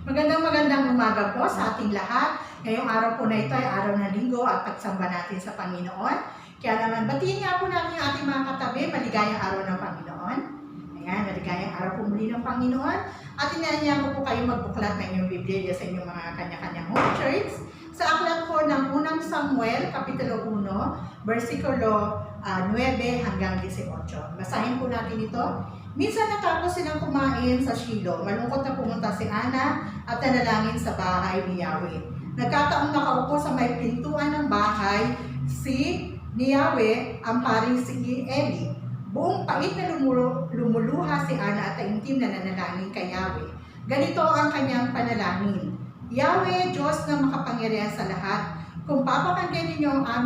Magandang umaga po sa ating lahat. Ngayong araw po na ito ay araw ng linggo at pagsamba natin sa Panginoon. Kaya naman, batiin nga po natin ang ating mga katabi, maligayang araw ng Panginoon. Ayan, maligayang araw po muli ng Panginoon. At inaanyahan ko po kayo magbuklat ng inyong Biblia sa inyong mga kanya-kanyang home church. Sa aklat po ng unang Samuel, Kapitulo 1, versikulo 9 hanggang 18. Basahin po natin ito. Minsan natapos silang kumain sa Shilo. Malungkot na pumunta si Ana at nanalangin sa bahay ni Yahweh. Nagkataong nakaupo sa may pintuan ng bahay si Yahweh, ang paring si Eli. Buong pait na lumuluha si Ana at taimtim na nanalangin kay Yahweh. Ganito ang kanyang panalangin. Yahweh, Diyos na makapangyarihan sa lahat, kung papakinggan ninyo ang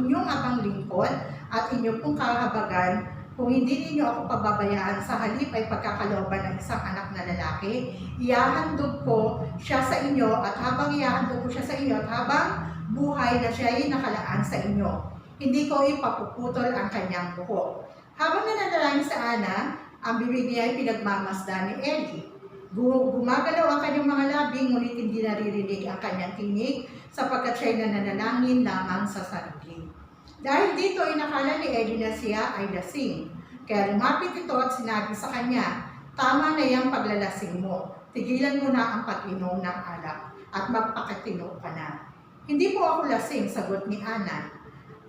inyong abang lingkod at inyong pong kahabagan, kung hindi ninyo ako pababayaan, sa halip ay pagkakalooban ng isang anak na lalaki, ihahandog ko siya sa inyo at habang ihahandog ko siya sa inyo at habang buhay na siya ay nakalaan sa inyo, hindi ko ipapuputol ang kanyang buhok. Habang nananalangin sa Ana, ang bibig niya ay pinagmamasdan ni Eli. Gumagalaw ang kanyang mga labi, ngunit hindi naririnig ang kanyang tinig sapagkat siya ay nananalangin lamang sa sarili. Dahil dito ay nakala ni Eli na siya ay lasing. Kaya lumapit ito at sinabi sa kanya, tama na yung paglalasing mo. Tigilan mo na ang pag-inom ng alak at magpakatino ka na. Hindi po ako lasing, sagot ni Ana.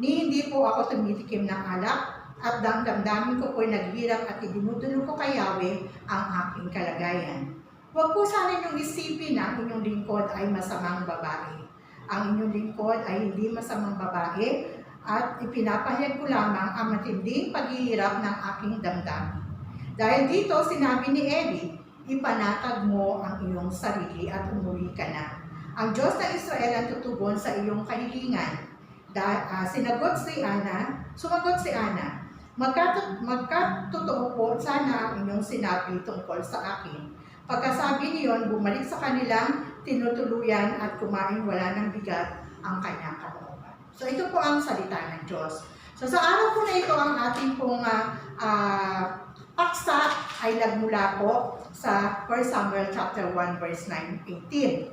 Hindi po ako tumitikim ng alak at damdamin ko po'y naghirap at idinudulog ko kay Yahweh ang aking kalagayan. Huwag po sana inyong isipin na ang inyong lingkod ay masamang babae. Ang inyong lingkod ay hindi masamang babae, at ipinapahayag ko lamang ang matinding paghihirap ng aking damdamin. Dahil dito, sinabi ni Eli, ipanatag mo ang iyong sarili at umuwi ka na. Ang Diyos ng Israel ang tutugon sa iyong kahilingan. Sumagot si Ana, magkatotoo po sana ang inyong sinabi tungkol sa akin. Pagkasabi niyon, bumalik sa kanilang tinutuluyan at kumain wala ng bigat ang kanyang kalooban. So ito po ang salita ng Diyos. So sa araw po na ito, ang ating pong paksa ay nagmula po sa 1 Samuel chapter 1 verse 9-18.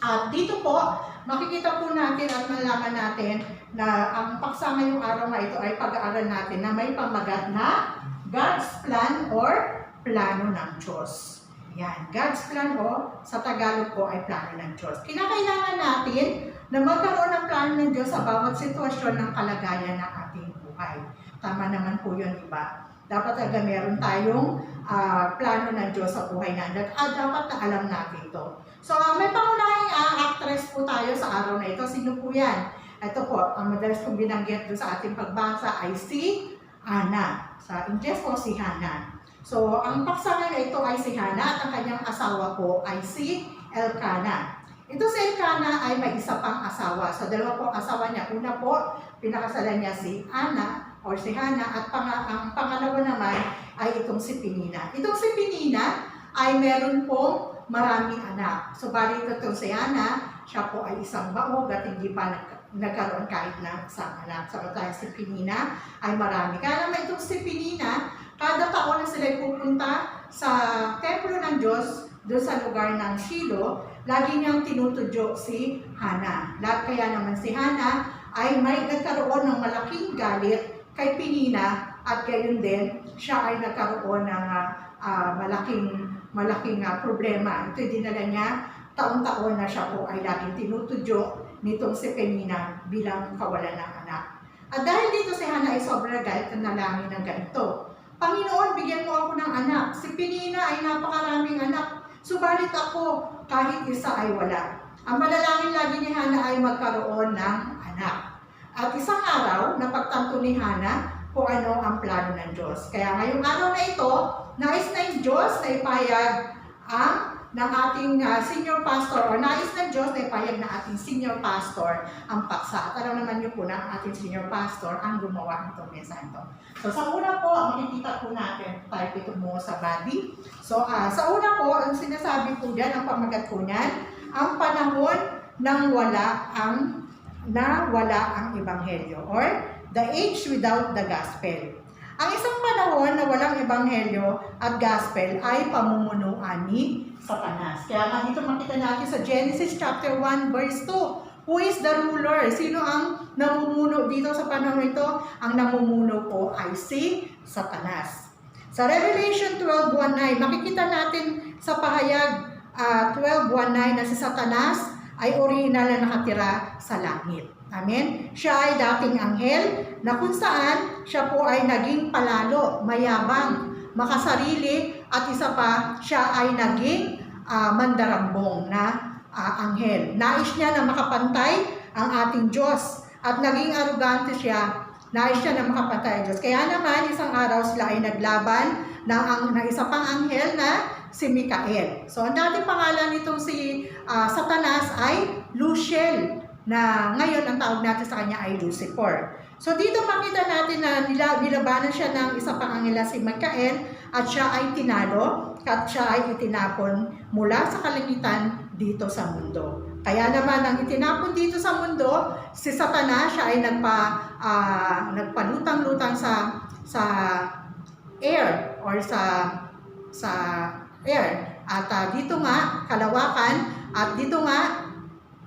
At dito po, makikita po natin at malaman natin na ang paksa ngayong araw na ito ay pag-aaral natin na may pamagat na God's plan or plano ng Diyos. Yan, God's plan o sa Tagalog po ay plano ng Diyos. Kinakailangan natin na magkaroon ng plano ng Diyos sa bawat sitwasyon ng kalagayan ng ating buhay. Tama naman po yun, diba? Dapat talaga meron tayong plano ng Diyos sa buhay natin. Dapat na alam natin ito. So, may pangunahing actress po tayo sa araw na ito. Sino po yan? Ito po, ang madalas kong binanggit doon sa ating pagbasa ay si Ana. Sa Ingles po, si Hannah. So, ang paksa na ito ay si Hannah at ang kanyang asawa po ay si Elkanah. Ito si Elkanah ay may isa pang asawa. So, dalawa po ang asawa niya. Una po, pinakasalan niya si Ana or si Hannah at ang pangalawa naman ay itong si Penina. Itong si Penina ay meron pong maraming anak. So, bali ito si Hannah, siya po ay isang baog at hindi pa nagkaroon kahit na isang anak. So, si Penina ay marami. Kaya naman itong si Penina, kada taon na sila pupunta sa templo ng Diyos, doon sa lugar ng Shilo, lagi niyang tinutudyo si Hannah. Kaya naman si Hannah ay may nagkaroon ng malaking galit kay Penina at gayon din, siya ay nagkaroon ng malaking problema. Ito'y dinala niya taon-taon na siya po ay laging tinutudyo nitong si Penina bilang kawalan ng anak. At dahil dito si Hannah ay sobrang galit na nalangin ng ganito. Panginoon, bigyan mo ako ng anak. Si Penina ay napakaraming anak. Subalit ako, kahit isa ay wala. Ang manalangin lagi ni Hannah ay magkaroon ng anak. At isang araw, napagtanto ni Hannah kung ano ang plano ng Diyos. Kaya ngayong araw na ito, nais na yung Diyos na ipayag ng ating senior pastor o nais ng Diyos na ipayag na ating senior pastor ang paksa. At alam naman niyo po na ang ating senior pastor ang gumawa nitong mensahe ito. So sa una po, makikita po natin tayo ito mo sa body. So sa una po, ang sinasabi po dyan, ang pamagat po niyan, ang panahon nang wala ang Ebanghelyo or the age without the gospel. Ang isang panahon na walang ebanghelyo at gospel ay pamumunuan ni Satanas. Kaya nga dito makita natin sa Genesis chapter 1 verse 2. Who is the ruler? Sino ang namumuno dito sa panahon ito? Ang namumuno po ay si Satanas. Sa Revelation 12:19, makikita natin sa pahayag 12:19 na si Satanas ay original na nakatira sa langit. Amen? Siya ay dating anghel na kung saan siya po ay naging palalo, mayabang, makasarili at isa pa siya ay naging mandarambong na anghel. Nais niya na makapantay ang ating Diyos at naging arugante siya. Nais siya na makapantay ang Diyos. Kaya naman isang araw sila ay naglaban ng isa pang anghel na si Mikael. So ang dating pangalan nitong si Satanas ay Luciel, na ngayon ang tawag natin sa kanya ay Lucifer. So dito makita natin na nilabanan siya ng isa pang anghel si Mikael at siya ay tinalo at siya ay itinapon mula sa kalangitan dito sa mundo. Kaya naman ang itinapon dito sa mundo, si Satanas siya ay nagpalutang-lutang sa air or sa air. At dito nga, kalawakan, at dito nga,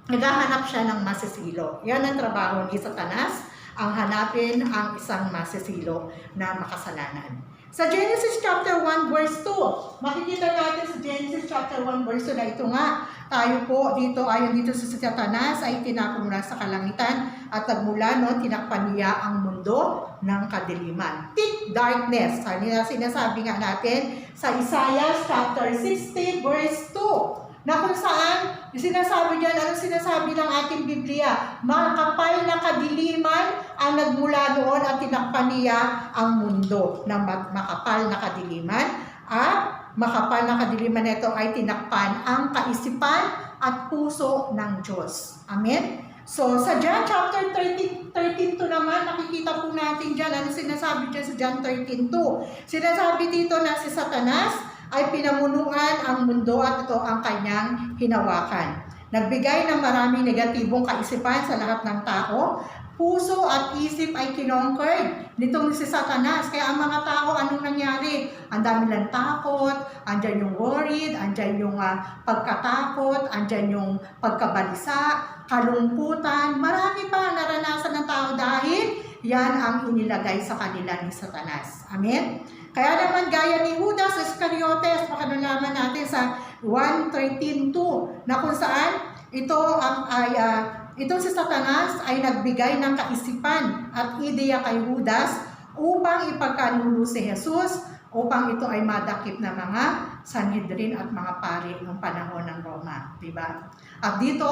naghahanap siya ng masisilo. Yan ang trabaho ni Satanas, ang hanapin ang isang masisilo na makasalanan. Sa Genesis chapter 1 verse 2, makikita natin sa Genesis chapter 1 verse 2 na ito nga, tayo po dito, ayon dito sa Satanas, ay tinapon mula sa kalangitan at nagmula tinakpan niya ang mundo ng kadiliman. Thick darkness, sinasabi nga natin sa Isaiah chapter 60 verse 2, na kung saan, sinasabi diyan, ano sinasabi ng ating Biblia? Makapal na kadiliman ang nagmula doon at tinakpan niya ang mundo ng makapal na kadiliman. At makapal na kadiliman nito ay tinakpan ang kaisipan at puso ng Diyos. Amen? So, sa John chapter 13:2 naman, nakikita po natin dyan, ano sinasabi dyan sa John 13:2? Sinasabi dito na si Satanas ay pinamunuan ang mundo at ito ang kanyang hinawakan. Nagbigay ng maraming negatibong kaisipan sa lahat ng tao. Puso at isip ay kinonquered nitong si Satanas. Kaya ang mga tao, anong nangyari? Ang dami lang takot, andyan yung worried, andyan yung pagkatakot, andyan yung pagkabalisa, kalungkutan. Marami pa naranasan ng tao dahil yan ang inilagay sa kanila ni Satanas. Amen? Kaya naman gaya ni Judas Iscariotes, makanalaman natin sa 1:13:2 na kung saan itong si Satanas ay nagbigay ng kaisipan at ideya kay Judas upang ipagkanulo si Jesus upang ito ay madakip na mga Sanhedrin at mga pari ng panahon ng Roma. Diba? At dito,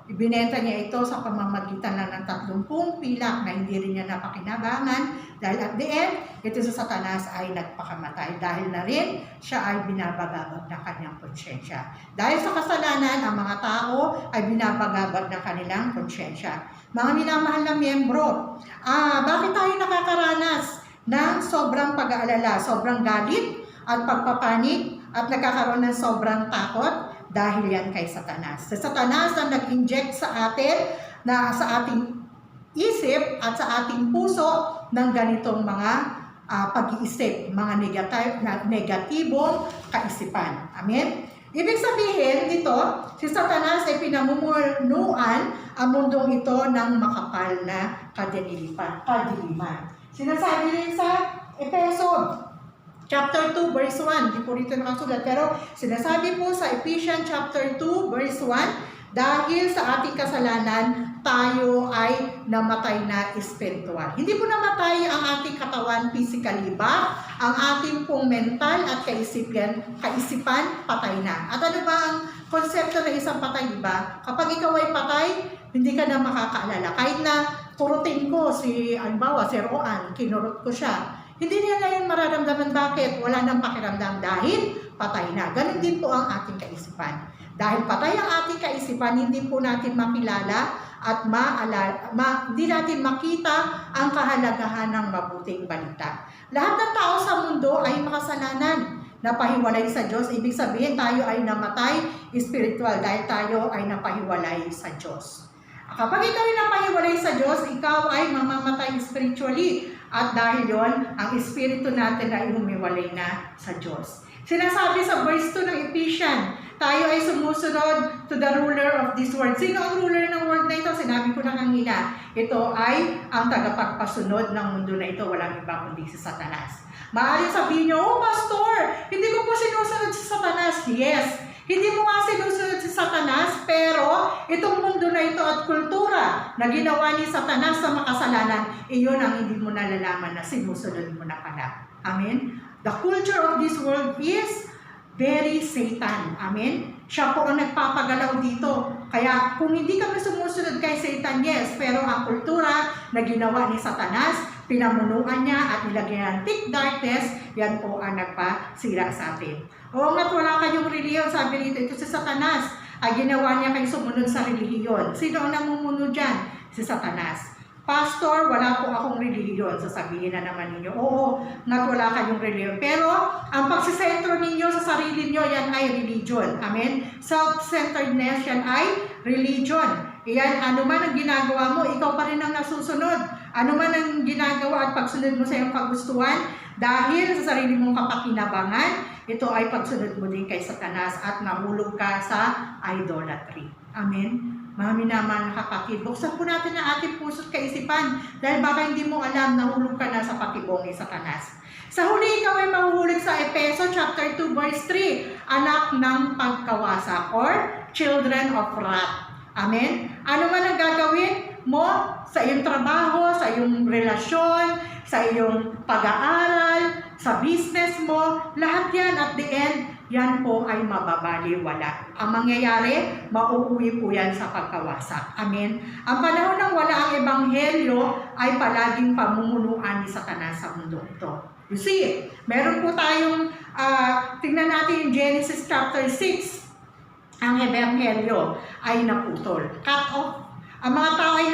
ibinenta niya ito sa pamamagitan lang ng 30 pilak na hindi rin niya napakinabangan dahil at the end, ito si Satanas ay nagpakamatay dahil na rin siya ay binabagabag ng kanyang konsyensya. Dahil sa kasalanan, ang mga tao ay binabagabag ng kanilang konsyensya. Mga minamahal na miyembro, bakit tayo nakakaranas ng sobrang pag-aalala, sobrang galit at pagpapanik at nagkakaroon ng sobrang takot? Dahil yan kay Satanas. Si Satanas ang nag-inject sa atin, na sa ating isip at sa ating puso ng ganitong mga pag-iisip, mga negatibong kaisipan. Amen? Ibig sabihin dito, si Satanas ay pinamumunuan ang mundong ito ng makapal na kadiliman. Sinasabi rin sa Efeso chapter 2 verse 1, di po rito nakasulat, pero sinasabi po sa Ephesians chapter 2 verse 1, dahil sa ating kasalanan, tayo ay namatay na espiritual. Hindi po namatay ang ating katawan physically ba? Ang ating pong mental at kaisipan patay na. At ano ba ang konsepto ng isang patay, di ba? Kapag ikaw ay patay, hindi ka na makakaalala. Kahit na turutin ko si Roan, kinurot ko siya, hindi niya ngayon mararamdaman. Bakit? Wala nang pakiramdam dahil patay na. Ganun din po ang ating kaisipan. Dahil patay ang ating kaisipan, hindi po natin makilala at hindi natin makita ang kahalagahan ng mabuting balita. Lahat ng tao sa mundo ay makasalanan, napahiwalay sa Diyos. Ibig sabihin tayo ay namatay spiritual dahil tayo ay napahiwalay sa Diyos. Kapag ikaw ay napahiwalay sa Diyos, ikaw ay mamamatay spiritually. At dahil yon, ang espiritu natin ay humiwalay na sa Diyos. Sinasabi sa verse 2 ng Ephesians, tayo ay sumusunod to the ruler of this world. Sino ang ruler ng world na ito? Sinabi ko na kanina, ito ay ang tagapagpasunod ng mundo na ito. Walang iba kundi si Satanas. Maaaring sabihin niyo, oh pastor, hindi ko po sinusunod si Satanas. Yes, hindi mo nga sinusunod si Satanas, pero itong mundo na ito at kultura na ginawa ni Satanas sa makasalanan, iyon ang hindi mo nalalaman na sinusunod mo na pala. Amen? The culture of this world is very Satan. Amen? Siya po ang nagpapagalaw dito. Kaya kung hindi kami sumusunod kay Satan, yes, pero ang kultura na ginawa ni Satanas, pinamunuan niya at nilagyan ng thick darkness, yan po ang nagpasira sa atin. Oo nga't wala kayong reliyon, sabi rito, ito si Satanas. Ay ginawa niya kayo sumunod sa relihiyon. Sino ang namumuno dyan? Si Satanas. Pastor, wala po akong relihiyon. Sasabihin na naman ninyo, oo, nga't wala kayong relihiyon. Pero ang pagsisentro ninyo sa sarili nyo, yan ay religion. Amen? Self-centeredness, yan ay religion. Iyan, ano man ang ginagawa mo, ikaw pa rin ang nasusunod. Ano man ang ginagawa at pagsunod mo sa iyong kagustuhan, dahil sa sarili mong kapakinabangan, ito ay pagsunod mo din kay Satanas at nahulog ka sa idolatry. Amen? Mga minamahal na kapatid, buksan po natin ang ating puso at kaisipan dahil baka hindi mo alam, nahulog ka na sa pakibong ni Satanas. Sa huli, ikaw ay mahuhulog sa Efeso chapter 2 verse 3, anak ng pagkawasak or children of wrath. Amen? Ano man ang gagawin mo sa iyong trabaho, sa iyong relasyon, sa iyong pag-aaral, sa business mo, lahat yan at the end, yan po ay mababaliwala. Ang mangyayari, mauuwi po yan sa pagkawasak. Amen? Ang panahon ng wala ang ebanghelyo ay palaging pamumunuan ni Satanas sa mundo ito. You see, meron po tayong, tingnan natin yung Genesis chapter 6, ang ebanghelyo ay naputol. Cut off. Ang mga tao ay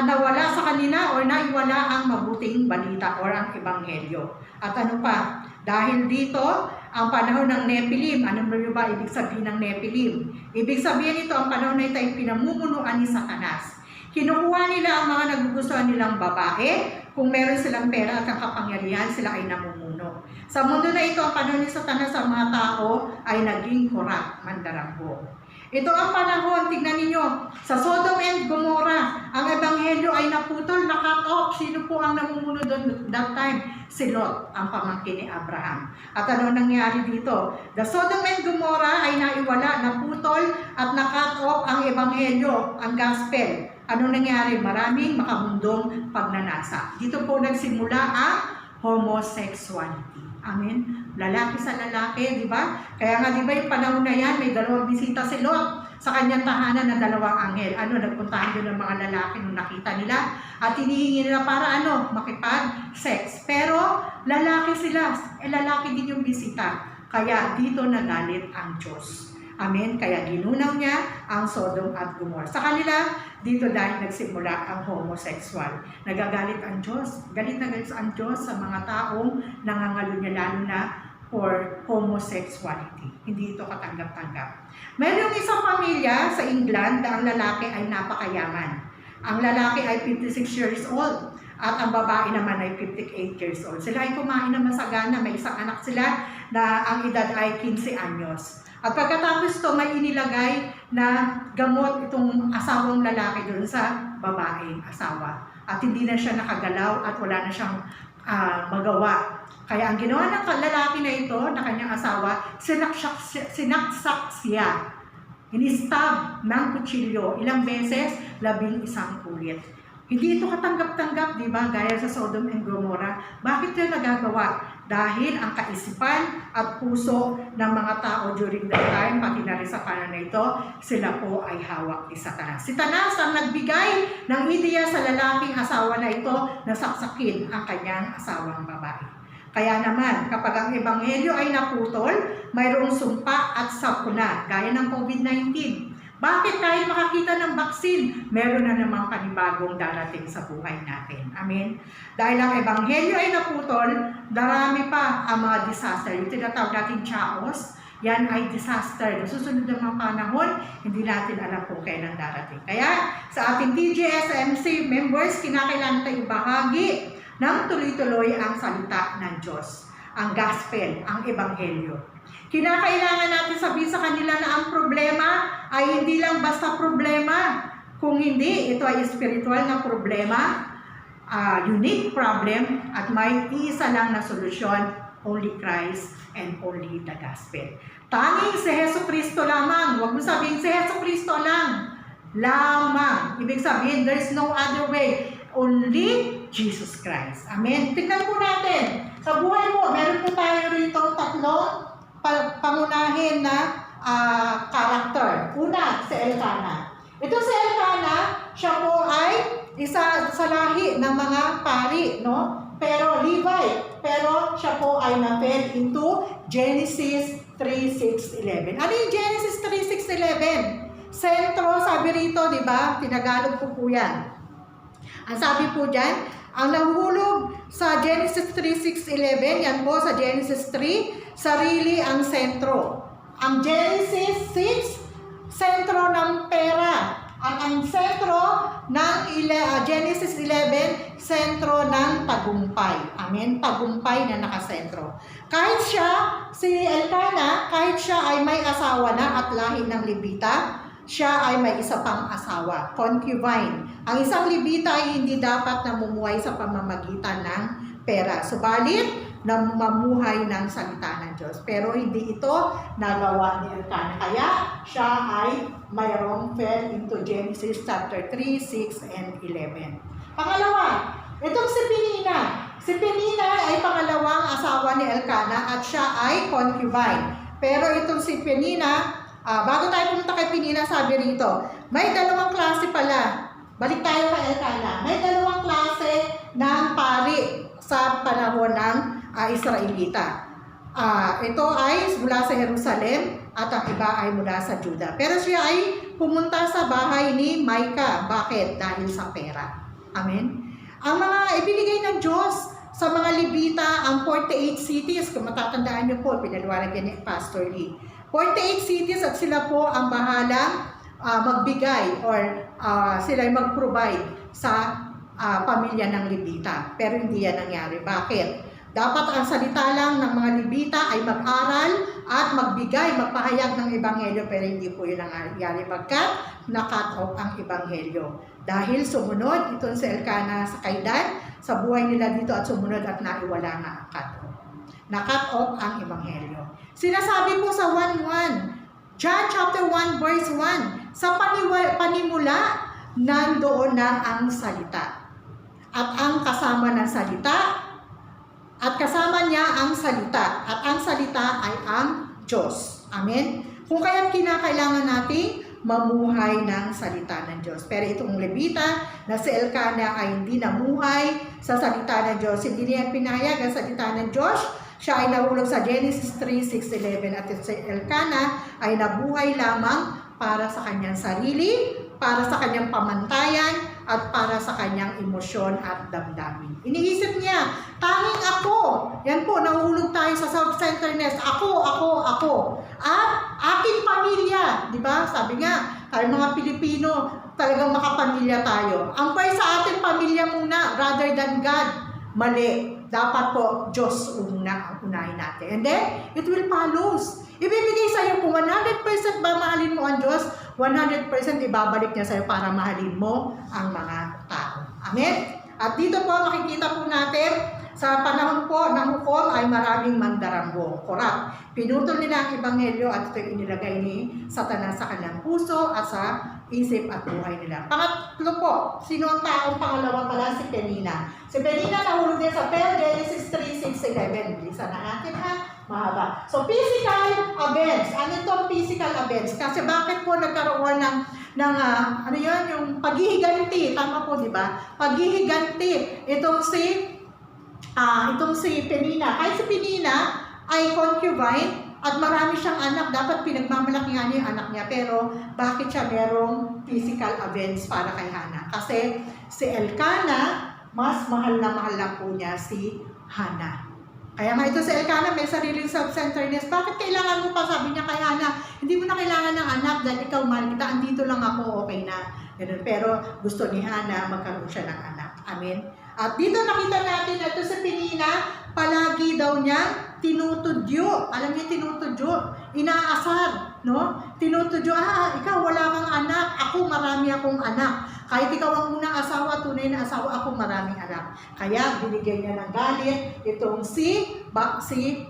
nawala sa kanila o naiwala ang mabuting balita o ang ebanghelyo. At ano pa? Dahil dito, ang panahon ng Nephilim, ano ba ibig sabihin ng Nephilim? Ibig sabihin ito, ang panahon na ito ay pinamumunuan ni Satanas. Kinukuha nila ang mga nagugustuhan nilang babae. Kung meron silang pera at kapangyarihan, sila ay namumuno. Sa mundo na ito, ang panahon ni Satanas sa mga tao ay naging korap, mandaranggo. Ito ang panahon, tignan ninyo, sa Sodom and Gomorrah, ang ebanghelyo ay naputol, na-cut off. Sino po ang namumuno doon that time? Si Lot, ang pamangkin ni Abraham. At ano nangyari dito? The Sodom and Gomorrah ay naiwala, naputol, at na-cut off ang ebanghelyo, ang gospel. Ano nangyari? Maraming makamundong pagnanasa. Dito po nagsimula ang homosexuality. Amen? Lalaki sa lalaki, di ba? Kaya nga, di ba yung panahon na yan, may dalawang bisita si Lot sa kanyang tahanan na dalawang anghel. Ano, nagpuntahan doon ng mga lalaki nung nakita nila at hinihingi nila para ano, makipag-sex. Pero lalaki sila, lalaki din yung bisita. Kaya dito nagalit ang Diyos. Amen? Kaya ginunaw niya ang Sodom at Gomorrah. Sa kanila, dito dahil nagsimula ang homosexual. Nagagalit ang Diyos. Galit na galit ang Diyos sa mga taong nangangalunya lalo na for homosexuality. Hindi ito katanggap-tanggap. Mayroong isang pamilya sa England na ang lalaki ay napakayaman. Ang lalaki ay 56 years old at ang babae naman ay 58 years old. Sila ay kumain na masagana. May isang anak sila na ang edad ay 15 anyos. At pagkatapos ito, may inilagay na gamot itong asawang lalaki doon sa babaeng asawa. At hindi na siya nakagalaw at wala na siyang magawa. Kaya ang ginawa ng lalaki na ito, na kanyang asawa, sinaksak siya. Inistab ng kutsilyo ilang beses, 11 ulit. Hindi ito katanggap-tanggap, di ba? Gaya sa Sodom and Gomorrah. Bakit ito nagagawa? Dahil ang kaisipan at puso ng mga tao during that time, pati na rin sa panahon na ito, sila po ay hawak ni Satanas. Si Satanas ang nagbigay ng ideya sa lalaking asawa na ito na saksakin ang kanyang asawang babae. Kaya naman, kapag ang ebanghelyo ay naputol, mayroong sumpa at sakuna, gaya ng COVID-19. Bakit kahit makakita ng baksin, meron na namang panibagong darating sa buhay natin. Amen? Dahil ang ebanghelyo ay naputol, darami pa ang mga disaster. Yung tinatawag natin chaos, yan ay disaster. Susunod ng mga panahon, hindi natin alam kung kailan darating. Kaya sa ating TGSMC members, kinakailangan tayong bahagi ng tuloy-tuloy ang salita ng Diyos, ang gospel, ang ebanghelyo. Kinakailangan natin sabihin sa kanila na ang problema ay hindi lang basta problema. Kung hindi, ito ay spiritual na problema, unique problem, at may iisa lang na solusyon, only Christ and only the gospel. Tanging si Hesus Kristo lamang. Huwag mo sabihin si Hesus Kristo lang. Lamang. Ibig sabihin, there's no other way. Only Jesus Christ. Amen. Tignan po natin. Sa buhay mo, meron po tayo rito tatlong pangunahin na karakter. Una, si Elkanah. Ito si Elkanah, siya po ay isa sa lahi ng mga pari, no? Pero Levi, pero siya po ay na-fed into Genesis 3:6-11. Ano yung Genesis 3:6-11? Sentro, sabi rito, di ba? Tinagalog po yan. Ang sabi po dyan, ang nahuhulog sa Genesis 3:6-11, yan po sa Genesis 3, sarili ang sentro. Ang Genesis 6, sentro ng pera. Ang sentro ng Genesis 11, sentro ng tagumpay. Amen? Tagumpay na nakasentro. Kahit siya, si Elkanah, kahit siya ay may asawa na at lahi ng Levita, siya ay may isa pang asawa, concubine. Ang isang Levita ay hindi dapat namumuhay sa pamamagitan ng pera. Subalit, mamuhay ng salita ng Diyos. Pero hindi ito nagawa ni Elkanah. Kaya siya ay mayroong fell into Genesis chapter 3, 6, and 11. Pangalawa, itong si Penina. Si Penina ay pangalawang asawa ni Elkanah at siya ay concubine. Pero itong si Penina, bago tayo pumunta kay Penina, sabi rito, may dalawang klase pala. Balik tayo kay Elkanah. May dalawang klase ng pari sa panahon ng Israelita. Ito ay mula sa Jerusalem at ang iba ay mula sa Juda. Pero siya ay pumunta sa bahay ni Micah. Bakit? Dahil sa pera. Amen? Ang mga ibinigay ng Diyos sa mga Levita, ang 48 cities, kung matatandaan niyo po, pinaliwanag yan ni Pastor Lee. 48 cities at sila po ang bahalang magbigay or sila ay mag-provide sa pamilya ng Levita. Pero hindi yan nangyari. Bakit? Dapat ang salita lang ng mga Levita ay mag-aral at magbigay, magpahayag ng ebanghelyo, pero hindi po yun ang nangyari pagkat na-cut off ang ebanghelyo. Dahil sumunod itong si Elkanah sa kaidan, sa buhay nila dito at sumunod at naiwala na ang cut off. Na-cut off ang ebanghelyo. Sinasabi po sa 1:1, John chapter 1 verse 1, sa panimula, nandoon na ang salita. At ang kasama ng salita, at kasama niya ang salita. At ang salita ay ang Diyos. Amen? Kung kaya't kinakailangan natin mamuhay ng salita ng Diyos. Pero itong Levita na si Elkanah ay hindi namuhay sa salita ng Diyos. Hindi niya pinahayag ang salita ng Diyos. Siya ay nahulog sa Genesis 3:6-11 at si Elkanah ay nabuhay lamang para sa kanyang sarili, para sa kanyang pamantayan, at para sa kanyang emosyon at damdamin. Iniisip niya, tanging ako. Yan po, nahuhulog tayo sa self-centeredness. Ako. At aking pamilya. Di ba? Sabi nga, tayo mga Pilipino, talagang makapamilya tayo. Ang pay sa ating pamilya muna, rather than God. Mali. Dapat po, Diyos unahin natin. And then, it will follows. Ibibigay sa iyo kung 100% ba mahalin mo ang Diyos, 100% ibabalik niya sa iyo para mahalin mo ang mga tao. Amen? At dito po makikita po natin, sa panahon po ng hukom ay maraming mandarambo, korap. Pinutol nila ang ebanghelyo at ito inilagay ni Satanas sa kanilang puso at sa isip at buhay nila. Pangatlo po, sino ang taong pangalawa pala? Si Penina. Si Penina nahulog din sa Genesis 3:6-11. Bilisan na natin ha. Mahaba. So, physical events. Ano itong physical events? Kasi bakit po nagkaroon ng ano yun, yung paghihiganti. Tama po, di ba? Paghihiganti. Itong si Penina. Kahit si Penina ay concubine at marami siyang anak. Dapat pinagmamalakihan niya yung anak niya. Pero bakit siya merong physical events para kay Hannah? Kasi si Elkanah, mas mahal na po niya si Hannah. Kaya nga ito si Elkanah, may sariling self-centeredness. Bakit kailangan mo pa? Sabi niya kay Hannah, hindi mo na kailangan ng anak dahil ikaw mahal kita, andito lang ako, okay na. Ganun. Pero gusto ni Hannah magkaroon siya ng anak. Amen? At dito nakita natin na ito sa Penina, palagi daw niya tinutudyo. Alam niyo tinutudyo? Inaasar, no? Tinutudyo, ikaw wala kang anak, ako marami akong anak. Kahit ikaw ang unang asawa, tunay na asawa, ako maraming anak. Kaya binigay niya ng galit itong si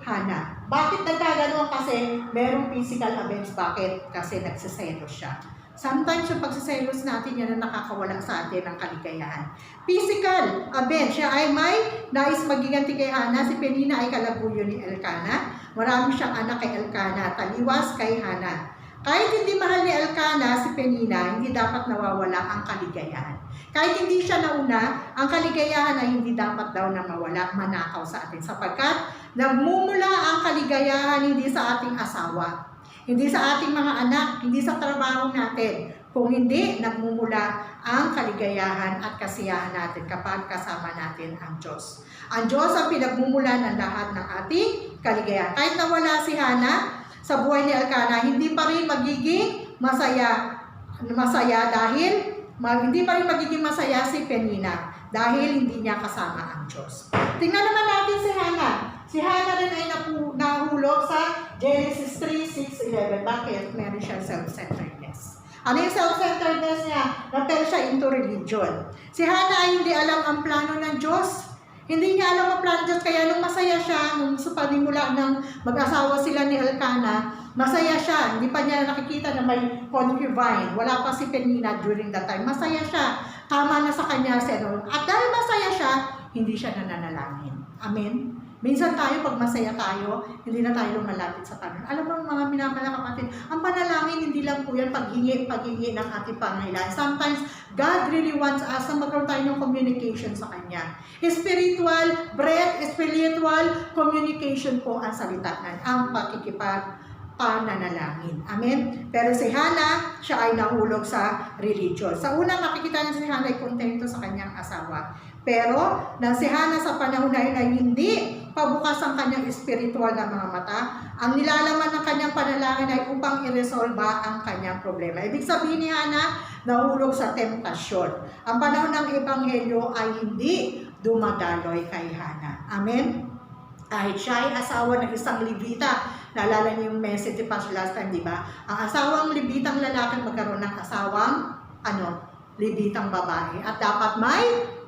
Hannah. Bakit nagkaganoon? Kasi merong physical abuse. Bakit? Kasi nagsiselos siya. Sometimes yung pagsiselos natin, yan ang nakakawala sa atin ng kaligayahan. Physical abuse. Siya ay may nais magiganti kay Hannah. Si Penina ay kalabuyo ni Elkanah. Marami siyang anak kay Elkanah. Taliwas kay Hannah. Kahit hindi mahal ni Elkanah si Penina, hindi dapat nawawala ang kaligayahan. Kahit hindi siya nauna, ang kaligayahan ay hindi dapat daw na mawala, manakaw sa atin. Sapagkat nagmumula ang kaligayahan hindi sa ating asawa, hindi sa ating mga anak, hindi sa trabaho natin. Kung hindi, nagmumula ang kaligayahan at kasiyahan natin kapag kasama natin ang Diyos. Ang Diyos ang pinagmumula ng lahat ng ating kaligayahan. Kahit nawala si Hannah sa buhay ni Elkanah, hindi pa rin magiging masaya dahil hindi pa rin magiging masaya si Penina dahil hindi niya kasama ang Diyos. Tingnan naman natin si Hannah. Si Hannah rin ay nahulog sa Genesis 3:6-11. Bakit? Meron siya self-centeredness. Ano yung self-centeredness niya? Na-fell siya into religion. Si Hannah ay hindi alam ang plano ng Diyos. Hindi niya alam ang plano ng Diyos. Kaya nung masaya siya, nung sa panimula ng mag-asawa sila ni Elkanah, masaya siya. Hindi pa niya nakikita na may concubine. Wala pa si Penina during that time. Masaya siya. Tama na sa kanya si Aaron. At dahil masaya siya, hindi siya nananalangin. Amen? Minsan tayo, pag masaya tayo, hindi na tayo lumalapit sa Panginoon. Alam mo mga minamahal na kapatid, ang panalangin hindi lang po yan paghingi ng ating pangailangan. Sometimes, God really wants us na magkaroon tayo ng communication sa Kanya. Spiritual communication po ang salita ang pananalangin. Amen? Pero si Hannah, siya ay nahulog sa religion. Sa una, makikita niya si Hannah ay kontento sa kanyang asawa. Pero, nang si Hannah sa panahon na yun ay hindi pabukas ang kanyang spiritual na mga mata, ang nilalaman ng kanyang panalangin ay upang i-resolve ang kanyang problema. Ibig sabihin ni Hannah, nahulog sa temptasyon. Ang panahon ng Ebanghelyo ay hindi dumadaloy kay Hannah. Amen? Kahit siya ay asawa ng isang Levita. Naalala niyo yung message ni Pastor last time, di ba? Ang asawang Levitang lalaki magkaroon ng asawang Levitang babae. At dapat may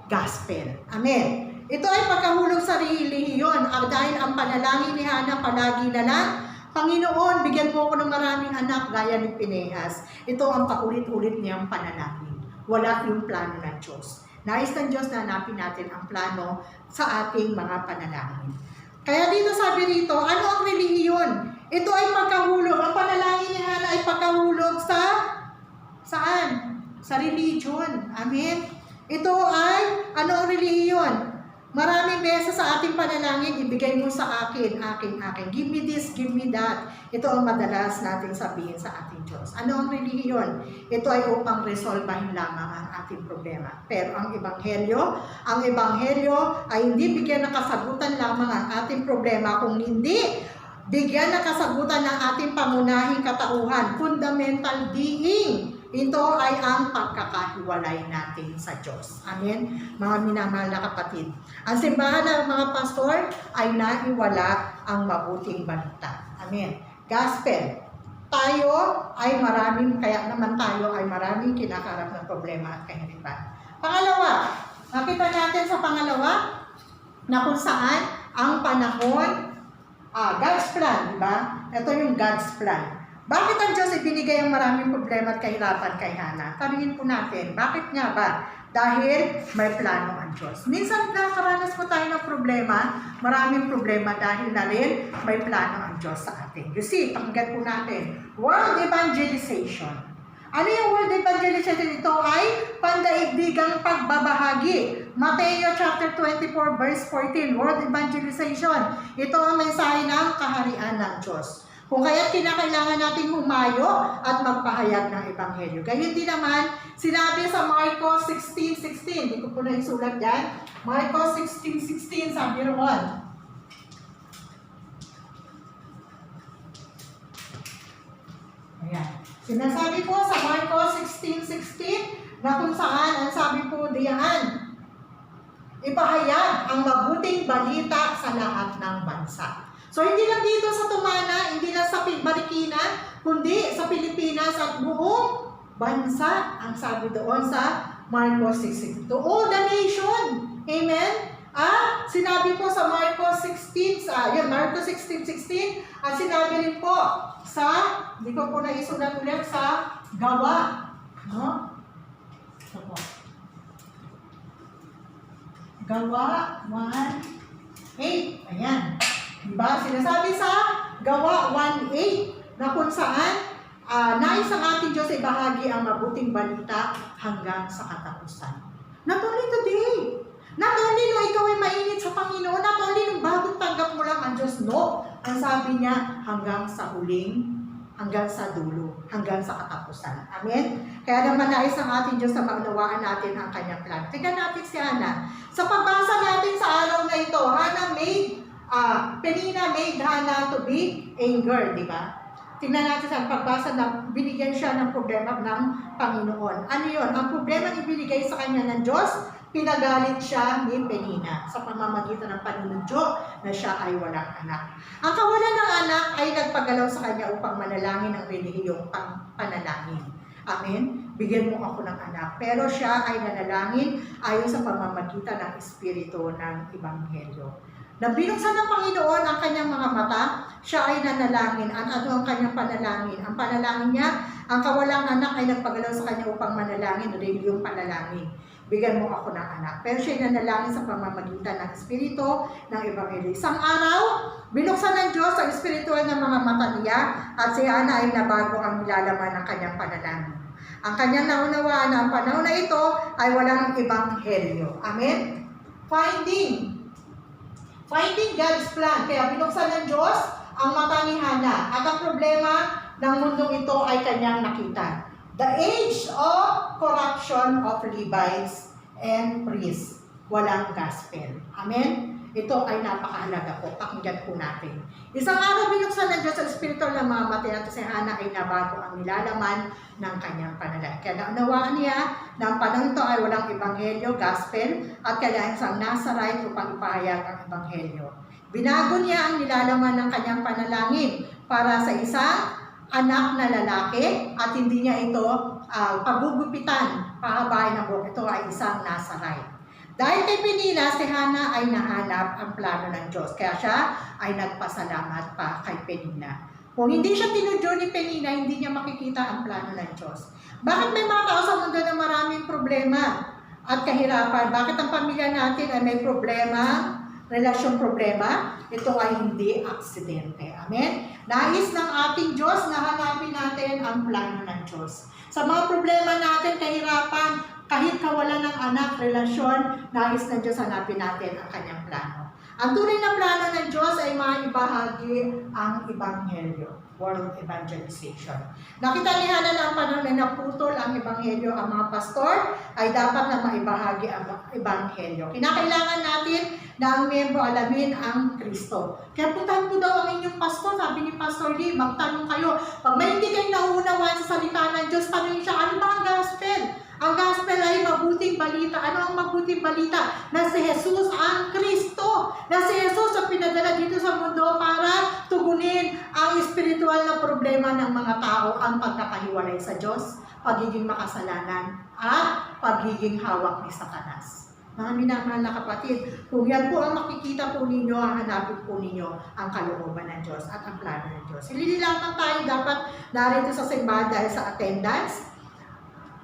gospel. Amen. Ito ay pagkahulog sa relihiyon. Dahil ang panalangin ni Hannah palagi na lang, Panginoon, bigyan mo ako ng maraming anak gaya ni Pinehas. Ito ang paulit-ulit niyang panalangin. Wala yung plano ng Diyos. Nais ng Diyos na hanapin natin ang plano sa ating mga panalangin. Kaya dito sabi rito, ano ang relihiyon? Ito ay pagkahulog. Ang panalangin ni Hannah ay pagkahulog saan? Sa religion. Amen? Ito ay, ano ang relihiyon? Maraming beses sa ating panalangin, ibigay mo sa akin. Give me this, give me that. Ito ang madalas nating sabihin sa ating Diyos. Ano ang relihiyon? Ito ay upang resolbahin lamang ang ating problema. Pero ang Ebanghelyo ay hindi bigyan ng kasagutan lamang ang ating problema, kung hindi bigyan ng kasagutan ng ating pangunahing katauhan, fundamental being. Ito ay ang pagkakahiwalay natin sa Diyos. Amen? Mga minamahal na kapatid. Ang simbahan ng mga pastor ay naiwala ang mabuting balita. Amen? Gospel. Tayo ay kaya naman tayo ay maraming kinakarap ng problema at kahirapan. Pangalawa, makita natin sa pangalawa na kung saan ang panahon, God's plan, di ba? Ito yung God's plan. Bakit ang Diyos ibinigay ang maraming problema at kahirapan kay Hannah? Tanungin po natin, bakit nga ba? Dahil may plano ang Diyos. Minsan nakakaranas po tayo ng problema, maraming problema dahil na rin may plano ang Diyos sa atin. You see, pakinggan po natin, world evangelization. Ano yung world evangelization? Ito ay pandaigdigang pagbabahagi. Mateo chapter 24 verse 14, world evangelization. Ito ang mensahe ng kaharian ng Diyos. Kung kaya't kinakailangan natin humayo at magpahayag ng Ebanghelyo. Ganyan din naman, sinabi sa Marcos 16:16. Hindi ko po na isulat yan. Marcos 16:16, sabi roon. Ayan. Sinasabi po sa Marcos 16:16 na kung saan ang sabi po diyan, ipahayag ang mabuting balita sa lahat ng bansa. So hindi lang dito sa Tumana, hindi lang sa Marikina, kundi sa Pilipinas at buong bansa, ang sabi doon sa Marcos 16. To all the nation. Amen? Sinabi po sa Marcos 16, Marcos 16:16, at sinabi rin po sa, hindi ko po naisulat ulit, sa Gawa. No? Ito po. Gawa 1:8. Ayan. Diba? Sinasabi sa Gawa 1:8 na kung saan nais ang ating Diyos ay bahagi ang mabuting balita hanggang sa katapusan. Not only today. Not only nung ikaw ay mainit sa Panginoon, not only nung bagong tanggap mo lang ang Diyos, no. Ang sabi niya, hanggang sa huling, hanggang sa dulo, hanggang sa katapusan. Amen? Kaya naman nais ang ating Diyos na maunawaan natin ang kanyang plan. Tingnan natin si Hannah. Sa pagbasa natin sa araw na ito, Penina made Hannah to be anger, di ba? Tingnan natin sa pagbasa na binigyan siya ng problema ng Panginoon. Ano yun? Ang problema ibinigay sa kanya ng Diyos, pinagalit siya ni Penina sa pamamagitan ng panunudyo na siya ay walang anak. Ang kawalan ng anak ay nagpagalaw sa kanya upang manalangin ang relihiyong panalangin. Amen? Bigyan mo ako ng anak. Pero siya ay nanalangin ayon sa pamamagitan ng Espiritu ng Ebanghelyo. Nang binuksan ng Panginoon ang kanyang mga mata, siya ay nanalangin. Ano ang kanyang panalangin? Ang panalangin niya, ang kawalang anak ay nagpagalaw sa kanya upang manalangin, relihiyong panalangin. Bigyan mo ako ng anak. Pero siya ay nanalangin sa pamamagitan ng Espiritu ng Ebanghelyo. Isang araw, binuksan ng Diyos ang espiritual ng mga mata niya at si Hannah ay nabago ang nilalaman ng kanyang panalangin. Ang kanyang naunawaan na ang panahon na ito ay walang Ebanghelyo. Amen? Finding God's plan. Kaya binuksan ng Diyos ang mata ni Hannah. At ang problema ng mundong ito ay kanyang nakita. The age of corruption of Levites and priests. Walang gospel. Amen? Ito ay napakahalaga po. Pakinggan po natin. Isang araw binuksan ng Diyos ang espiritu ng mga mata natin si Hannah ay nabago ang nilalaman ng kanyang panalangin. Kaya naunawaan niya na ang panahon ito ay walang ebanghelyo, gospel, at kailangan siyang Nazarite upang ipahayag ang ebanghelyo. Binago niya ang nilalaman ng kanyang panalangin para sa isang anak na lalaki at hindi niya ito pagugupitan, pahabain ng buhok. Ito ay isang Nazarite. Dahil kay Penina, si Hannah ay nahanap ang plano ng Diyos. Kaya siya ay nagpasalamat pa kay Penina. Kung hindi siya tinudyo ni Penina, hindi niya makikita ang plano ng Diyos. Bakit may mga tao sa mundo na maraming problema at kahirapan? Bakit ang pamilya natin ay may problema, relasyon problema? Ito ay hindi aksidente. Amen? Nais ng ating Diyos na hanapin natin ang plano ng Diyos. Sa mga problema natin, kahirapan, kahit kawalan ng anak, relasyon, nais ng Diyos hanapin natin ang kanyang plano. Ang tunay na plano ng Diyos ay maibahagi ang Ebanghelyo, world evangelization. Nakita ni Hannah na ang panahon na naputol ang Ebanghelyo, ang mga pastor ay dapat na maibahagi ang Ebanghelyo. Kinakailangan natin na ang miyembro alamin ang Kristo. Kaya puntahan po daw ang inyong pastor, sabi ni Pastor Lee, magtanong kayo. Pag may hindi kayo nauunawaan sa salita ng Diyos, tanongin siya, ano ba ang gospel? Ang gospel ay mabuting balita. Ano ang mabuting balita? Na si Jesus ang Kristo. Na si Jesus ang pinadala dito sa mundo para tugunin ang espiritual na problema ng mga tao, ang pagkakahiwalay sa Diyos, pagiging makasalanan, at pagiging hawak ni Satanas. Mga minamahal na kapatid, kung yan po ang makikita po ninyo, hanapin po ninyo ang kalooban ng Diyos at ang plano ng Diyos. Hindi lamang tayo dapat narito sa simbahan dahil sa attendance.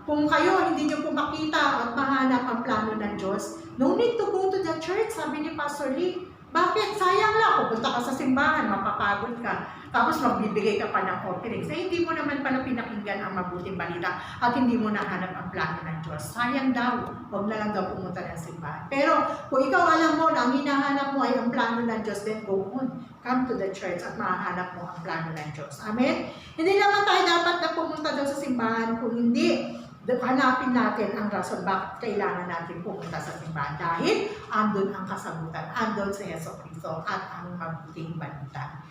Kung kayo hindi nyo po makita at mahanap ang plano ng Diyos, no need to go to the church, sabi ni Pastor Lee. Bakit? Sayang lang. Pupunta ka sa simbahan, mapapagod ka. Tapos magbibigay ka pa ng offerings. Hindi mo naman pala pinakinggan ang mabuting balita at hindi mo nahanap ang plano ng Diyos. Sayang daw. Huwag na lang daw pumunta ng simbahan. Pero kung ikaw alam mo na ang hinahanap mo ay ang plano ng Diyos, then go on. Come to the church at mahanap mo ang plano ng Diyos. Amen? Hindi naman tayo dapat na pumunta daw sa simbahan kung hindi hanapin natin ang rason bakit kailangan natin pumunta sa simbahan dahil andun ang kasagutan, andun si Jesucristo at ang mabuting balita.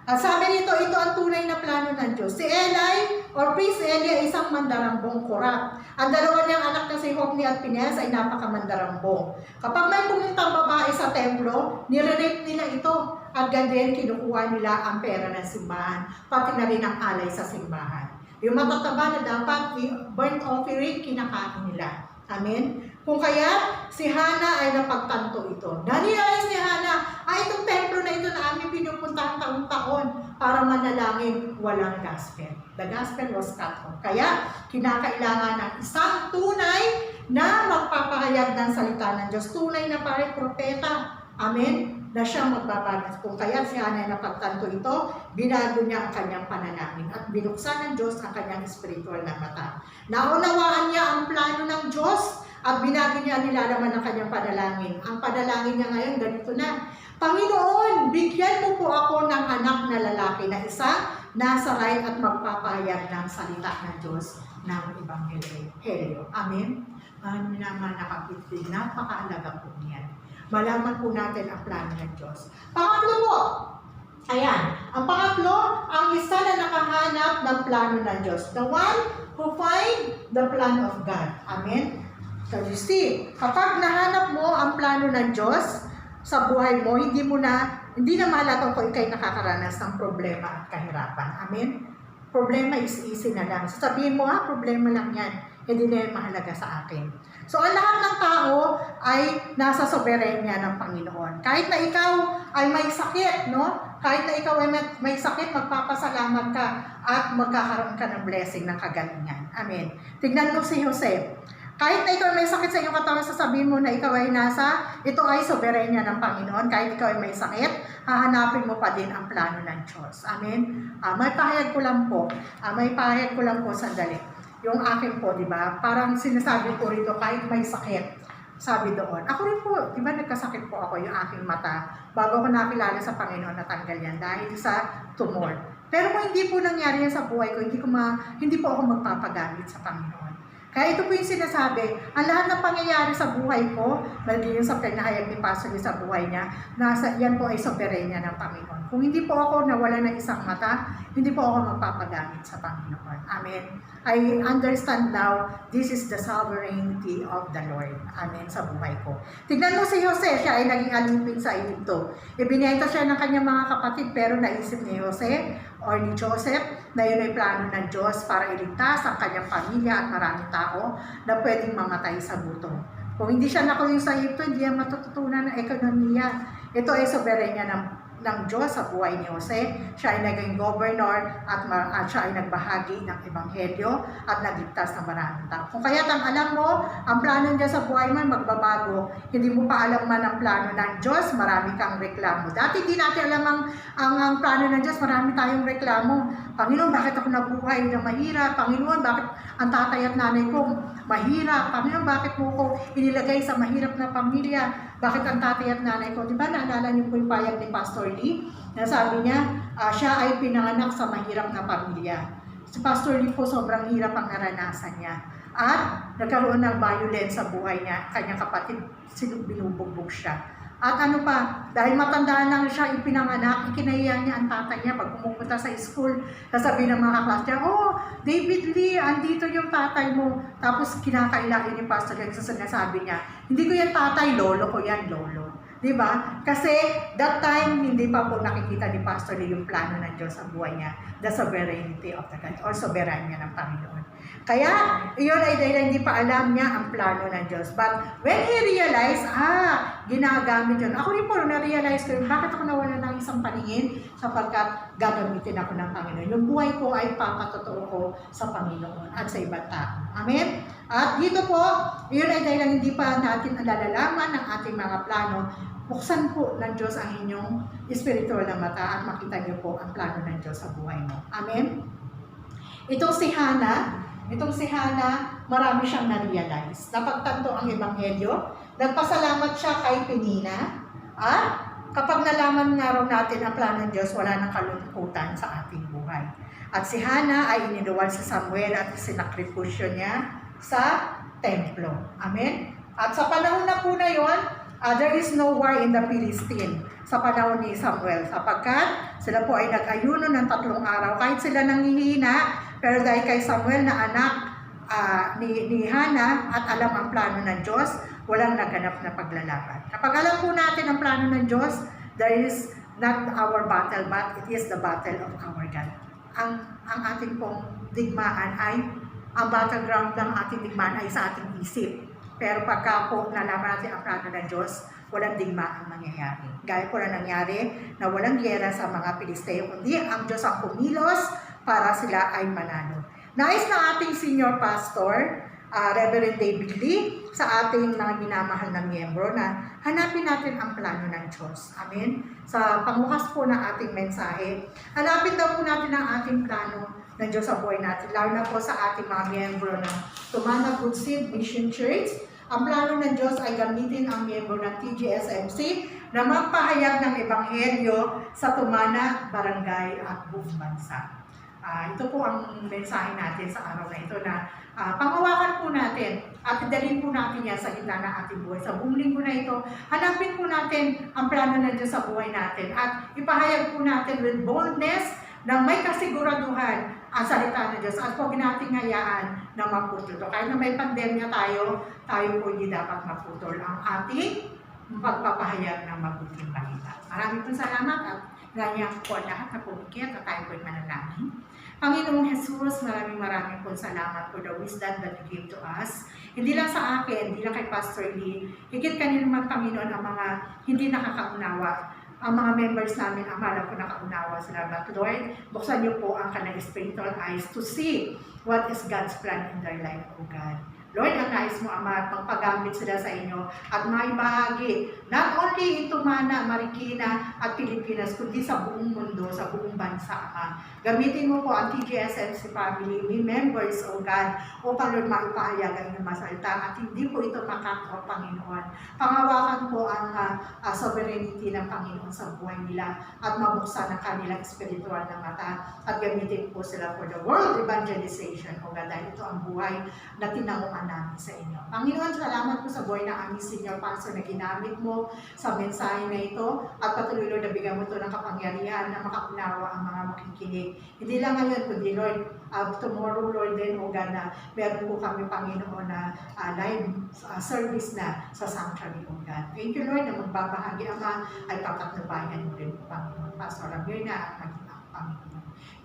At sabi nito, ito ang tunay na plano ng Diyos. Si Eli or Priest Eli ay isang mandarambong korap. Ang dalawa niyang anak na si Hophni at Phinehas ay napakamandarambong. Kapag may pumuntang babae sa templo, nire-rape nila ito. At ganyan kinukuha nila ang pera ng simbahan, pati na rin ang alay sa simbahan. Yung matataba na dapat burnt offering, kinakain nila. Amen? Kung kaya, si Hana ay napagtanto ito. Naniayos ni Hana, itong templo na ito na aming pinupuntahan taon-taon para manalangin, walang gospel. The gospel was cut off. Kaya, kinakailangan ng isang tunay na magpapahayag ng salita ng Diyos. Tunay na parang propeta. Amen? Na siyang magbabagas. Kung kaya si Hana ay napagtanto ito, binago niya ang kanyang panalangin at binuksan ng Diyos ang kanyang spiritual na mata. Naunawaan niya ang plano ng Diyos at binago niya nilalaman ng kanyang panalangin. Ang panalangin niya ngayon, ganito na. Panginoon, bigyan mo po ako ng anak na lalaki na isa nasa right at magpapahayag ng salita ng Diyos ng Ebanghelyo. Amen? Ang naman nakapitid, napakahalaga po niyan. Malaman po natin ang plano ng Diyos. Pangatlo po, ayan, ang pangatlo, ang isa na nakahanap ng plano ng Diyos. The one who find the plan of God. Amen? So you see, kapag nahanap mo ang plano ng Diyos sa buhay mo, hindi na mahalaga kung ikay nakakaranas ng problema at kahirapan. Amen? Problema is easy na lang. So sabihin mo, problema lang yan. Hindi na yan mahalaga sa akin. So ang lahat ng tao ay nasa soberenya ng Panginoon. Kahit na ikaw ay may sakit, no? Kahit na ikaw ay may sakit, magpapasalamat ka at magkakaroon ka ng blessing ng kagalingan. Amen. Tignan mo si Jose. Kahit na ikaw ay may sakit sa iyong katawan, sasabihin mo na ikaw ay ito ay soberenya ng Panginoon. Kahit ikaw ay may sakit, hahanapin mo pa din ang plano ng Diyos. Amen. May pahayag ko lang po sandali. Yung akin po, di ba? Parang sinasabi ko rito, kahit may sakit, sabi doon. Ako rin po, di ba nagkasakit po ako yung aking mata bago ko nakilala sa Panginoon, natanggal yan dahil sa tumor. Pero kung hindi po nangyari yan sa buhay ko, hindi po ako magpapagamit sa Panginoon. Kaya ito po yung sinasabi, ang lahat ng pangyayari sa buhay ko, lagi yung sa pinahayag ni Pastor sa buhay niya, yan po ay soberenya ng Panginoon. Kung hindi po ako nawala ng isang mata, hindi po ako magpapagamit sa Panginoon. Amen. I understand now, this is the sovereignty of the Lord. Amen, sa buhay ko. Tignan mo si Jose, siya ay naging alipin sa Egypto. Ibinenta siya ng kanyang mga kapatid, pero naisip ni Jose or ni Joseph na yun ay plano ng Diyos para iligtas ang kanyang pamilya at maraming tao na pwedeng mamatay sa gutom. Kung hindi siya nakulong sa Egypto, hindi yan matututunan ng ekonomiya. Ito ay soberenya ng Diyos sa buhay ni Jose. Siya ay naging governor at siya ay nagbahagi ng Ebanghelyo at nagligtas ng maraming tao. Kung kaya't ang alam mo, ang plano niya sa buhay mo ay magbabago. Hindi mo pa alam man ang plano ng Diyos, marami kang reklamo. Dati di natin alam ang plano ng Diyos, marami tayong reklamo. Panginoon, bakit ako nabuhay na mahirap? Panginoon, bakit ang tatay at nanay ko mahirap? Panginoon, bakit mo ko inilagay sa mahirap na pamilya? Bakit ang tatay at nanay ko? Diba naalala niyo po yung payag ni Pastor Lee? Na sabi niya, siya ay pinanganak sa mahirap na pamilya. Si Pastor Lee po sobrang hirap ang naranasan niya. At nagkaroon ng violence sa buhay niya. Kanyang kapatid, binubugbog siya. At ano pa, dahil matandaan lang siya ipinanganak, ikinahiya niya ang tatay niya pag pumupunta sa school. Sasabihin ng mga kaklas niya, David Lee, andito yung tatay mo. Tapos kinakailangan ni Pastor Lee, sinasabi niya, hindi ko yan tatay, lolo ko yan, lolo. Diba? Kasi that time, hindi pa po nakikita ni Pastor Lee yung plano ng Diyos sa buhay niya, the sovereignty of the God, or soberanya ng Panginoon. Kaya, iyon ay dahil hindi pa alam niya ang plano ng Diyos. But when he realized, ginagamit yun. Ako rin po, na-realize ko yun, bakit ako nawala ng isang paningin? Sapagkat gagamitin ako ng Panginoon. Yung buhay ko ay papatotoo ko sa Panginoon at sa ibang tao. Amen? At dito po, iyon ay dahil hindi pa natin nalalaman ng ating mga plano. Buksan po ng Diyos ang inyong spiritual na mata at makita niyo po ang plano ng Diyos sa buhay mo. Amen? Itong si Hana, marami siyang na-realize. Napagtanto ang Ebanghelyo, nagpasalamat siya kay Penina, at kapag nalaman nga raw natin ang plano ng Diyos, wala nang kalungkutan sa ating buhay. At si Hana ay iniluwal sa Samuel at sinakripisyo niya sa templo. Amen? At sa panahon na po na yon, There is no war in the Philistine sa panahon ni Samuel, sapagkat sila po ay nag-ayuno ng 3 araw. Kahit sila nanghihina, pero dahil kay Samuel na anak ni Hana at alam ang plano ng Diyos, walang naganap na paglalaban. Kapag alam po natin ang plano ng Diyos, there is not our battle, but it is the battle of our God. Ang ating pong digmaan ay, ang battleground ng ating digmaan ay sa ating isip. Pero pagka po nalaman natin ang plano ng Diyos, walang digmaan mangyayari. Gaya po na nangyari na walang giyera sa mga Pilisteo, kundi ang Diyos ang kumilos para sila ay manalo. Nais na ating senior pastor, Reverend David Lee, sa ating mga minamahal na miyembro na hanapin natin ang plano ng Diyos. Amen? Sa pangbukas po ng ating mensahe, hanapin daw po natin ang ating plano ng Diyos sa buhay natin, lalo na po sa ating mga miyembro ng Tumana Good Seed Mission Church. Ang plano ng Diyos ay gamitin ang miyembro ng TGSMC na magpahayag ng Ebanghelyo sa Tumana, Barangay at buong bansa. Ito po ang mensahe natin sa araw na ito na pangawakan po natin at dalhin po natin yan sa gitna ng ating buhay. Sa buong linggo na ito, hanapin po natin ang plano ng Diyos sa buhay natin at ipahayag po natin with boldness na may kasiguraduhan ang salita ng Diyos at huwag nating hayaan na maputol. Kahit na may pandemya tayo po hindi dapat maputol ang ating pagpapahayag ng mabuting balita. Maraming po salamat at ganyan po lahat na pumikit at tayo po'y manalangin. Panginoong Jesus, maraming po salamat for the wisdom that you gave to us. Hindi lang sa akin, hindi lang kay Pastor Lee, higit kanino man Panginoon ang mga hindi nakakaunawa. Ang mga members namin, akala ko nakaunawa sila. But Lord, buksan niyo po ang kanilang spiritual eyes to see what is God's plan in their life, O God. Lord, ang nais mo, Ama, magpagamit sila sa inyo at maibahagi not only in Tumana, Marikina at Pilipinas, kundi sa buong mundo, sa buong bansa, Ama. Gamitin mo po ang TGSMC family, may members, O God, upang Lord, maipahayag ang inyong masalita at hindi po ito makakaw, Panginoon. Pangawakan po ang sovereignty ng Panginoon sa buhay nila at mabuksan ang kanilang spiritual na mata at gamitin po sila for the world evangelization, O God, dahil ito ang buhay na tinanguan namin sa inyo. Panginoon, salamat po sa buhay ng aming senior pastor na ginamit mo sa mensahe na ito at patuloy, Lord, na bigyan mo ito ng kapangyarihan na makaunawa ang mga makikinig. Hindi lang ngayon, kundi Lord, tomorrow, Lord, din, O God, na meron po kami, Panginoon, na live service na sa sanctuary, O God. Thank you, Lord, na magbabahagi, Ama, ay pagkatnubayan mo rin, Panginoon. Pastor Rabir na at maging Panginoon.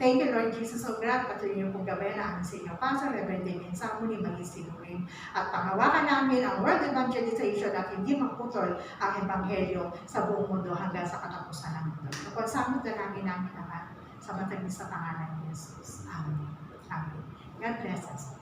Thank you, Lord Jesus, O God. Patuloy niyo pong gabayan na aming senior pastor, Reverend Damien Samuni, magisinurin. At pangawakan namin ang world evangelization at hindi magputol ang ebanghelyo sa buong mundo hanggang sa katapusan ng mundo. Napagsamot na namin, Ama, sa matamis sa pangalan ni Jesus. Amen. Amen. God bless us.